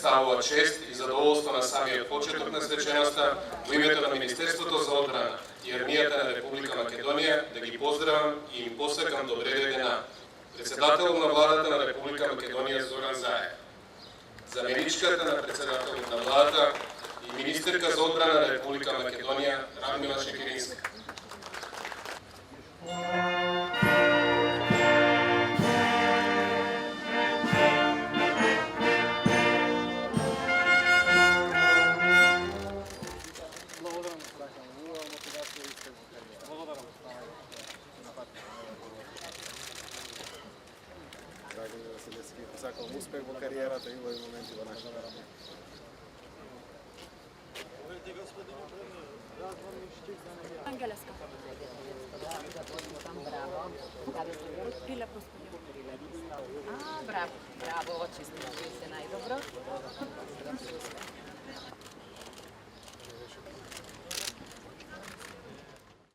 представува чест и задоволство на самиот почеток на свеченоста во името на Министерството за одбрана и армијата на Република Македонија да ги поздравам и им посакам добре дојдена председател на владата на Република Македонија Зоран Заев, заменичката на председателот на владата и министерка за одбрана на Република Македонија Радмила Шекеринска. Dragan Василевски, посакувам успех во кариерата и во овој моменти во нашата работа. Engleska. A, bravo, bravo, očistili ste najdobro.